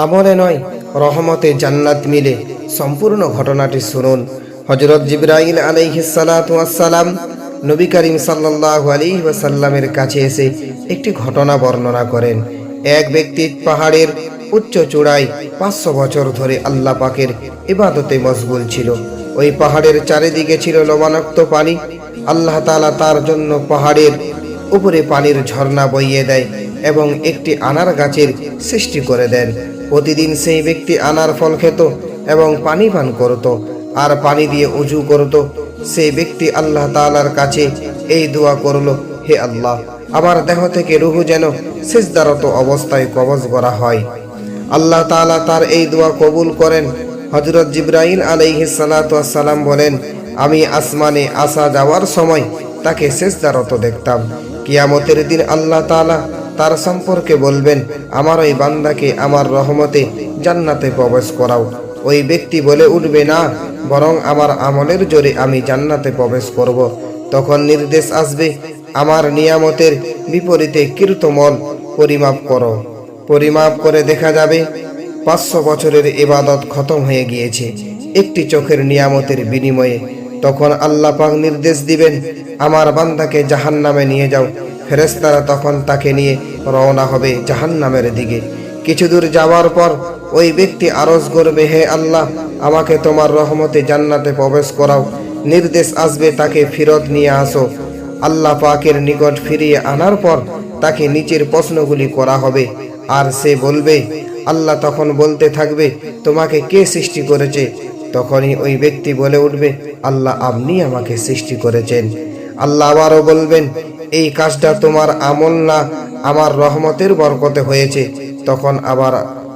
আমলে নয়, রহমতে জান্নাত মিলে সম্পূর্ণ ঘটনাটি শুনুন। হযরত জিবরাইল আলাইহিস সালাতু ওয়াস সালাম নবী করিম সাল্লাল্লাহু আলাইহি ওয়াসাল্লামের কাছে এসে একটি ঘটনা বর্ণনা করেন। এক ব্যক্তি পাহাড়ের উচ্চ চূড়ায় 500 বছর ধরে আল্লাহ পাকের ইবাদতে মশগুল ছিল। ওই পাহাড়ের চারিদিকে ছিল লবণাক্ত পানি। আল্লাহ তাআলা তার জন্য পাহাড়ের উপরে পানির ঝর্ণা বইয়ে দেয় এবং একটি আনার গাছের সৃষ্টি করে দেন। প্রতিদিন সেই ব্যক্তি আনার ফল খেত এবং পানি পান করত আর পানি দিয়ে উজু করত। সেই ব্যক্তি আল্লাহ তাআলার কাছে এই দোয়া করল, হে আল্লাহ, আমার দেহ থেকে রূহ যেন সিজদারত অবস্থায় কবজ করা হয়। আল্লাহ তাআলা তার এই দোয়া কবুল করেন। হযরত জিবরাইল আলাইহিস সালাতু ওয়াস সালাম বলেন, আমি আসমানে আসা যাওয়ার সময় তাকে সিজদারত দেখতাম। কিয়ামতের দিন আল্লাহ তাআলা তার সম্পর্কে বলবেন, আমার ওই বান্দাকে আমার রহমতে জান্নাতে প্রবেশ করাও। ওই ব্যক্তি বলে উঠবে, না, বরং আমার আমলের জোরে আমি জান্নাতে প্রবেশ করব। তখন নির্দেশ আসবে, আমার নিয়ামতের বিপরীতে কীর্তমল পরিমাপ করো। পরিমাপ করে দেখা যাবে 500 বছরের ইবাদত খতম হয়ে গিয়েছে একটি চোখের নিয়ামতের বিনিময়ে। তখন আল্লাহ পাক নির্দেশ দিবেন, আমার বান্দাকে জাহান্নামে নিয়ে যাও। ফেরেশতারা তখন তাকে নিয়ে রওনা হবে জাহান্নামের দিকে। কিছু দূর যাওয়ার পর ওই ব্যক্তি আরজ করবে, হে আল্লাহ, আমাকে তোমার রহমতে জান্নাতে প্রবেশ করাও। নির্দেশ আসবে, তাকে ফিরত নিয়ে আসো। আল্লাহ পাকের নিকট ফিরিয়ে আনার পর তাকে নিচের প্রশ্নগুলি করা হবে আর সে বলবে, আল্লাহ তখন বলতে থাকবে, তোমাকে কে সৃষ্টি করেছে? তখনই ওই ব্যক্তি বলে উঠবে, আল্লাহ, আপনি আমাকে সৃষ্টি করেছেন। আল্লাহ আবারও বলবেন, এই কাজটা তোমার আমল না, আমার রহমতের বরকতে হয়েছে। তখন আবার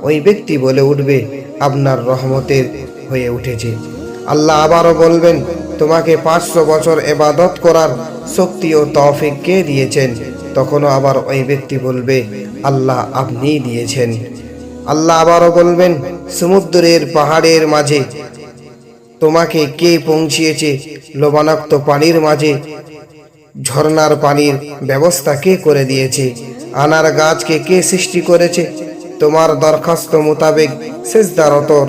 ওই ব্যক্তি বলে উঠবে, আপনার রহমতের হয়ে উঠেছে। আল্লাহ আবারও বলবেন, তোমাকে 500 বছর ইবাদত করার শক্তি ও তৌফিক কে দিয়েছেন? তখনও আবার ওই ব্যক্তি বলবে, আল্লাহ আপনিই দিয়েছেন। আল্লাহ আবারও বলবেন, সমুদ্রের পাহাড়ের মাঝে তোমাকে কে পৌঁছিয়েছে? লবণাক্ত পানির মাঝে ঝর্ণার পানির ব্যবস্থা কে করে দিয়েছে? আনার গাছকে কে সৃষ্টি করেছে? তোমার দরখাস্ত মোতাবেক সিজদারতর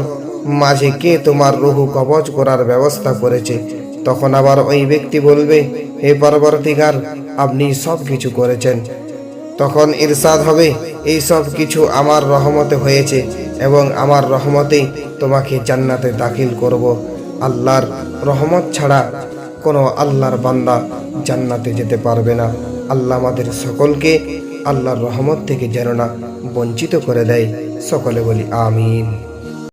মাঝে কে তোমার রূহ কবজ করার ব্যবস্থা করেছে? তখন আবার ওই ব্যক্তি বলবে, হে পরবর্তীকার, আপনি সব কিছু করেছেন। তখন ইরশাদ হবে, এই সব কিছু আমার রহমতে হয়েছে এবং আমার রহমতেই তোমাকে জান্নাতে দাখিল করব। আল্লাহর রহমত ছাড়া কোনো আল্লাহর বান্দা জান্নাতে যেতে পারবে না। আল্লাহ আমাদের সকলকে আল্লাহর রহমত থেকে যেন না বঞ্চিত করে দেয়। সকলে বলি আমিন।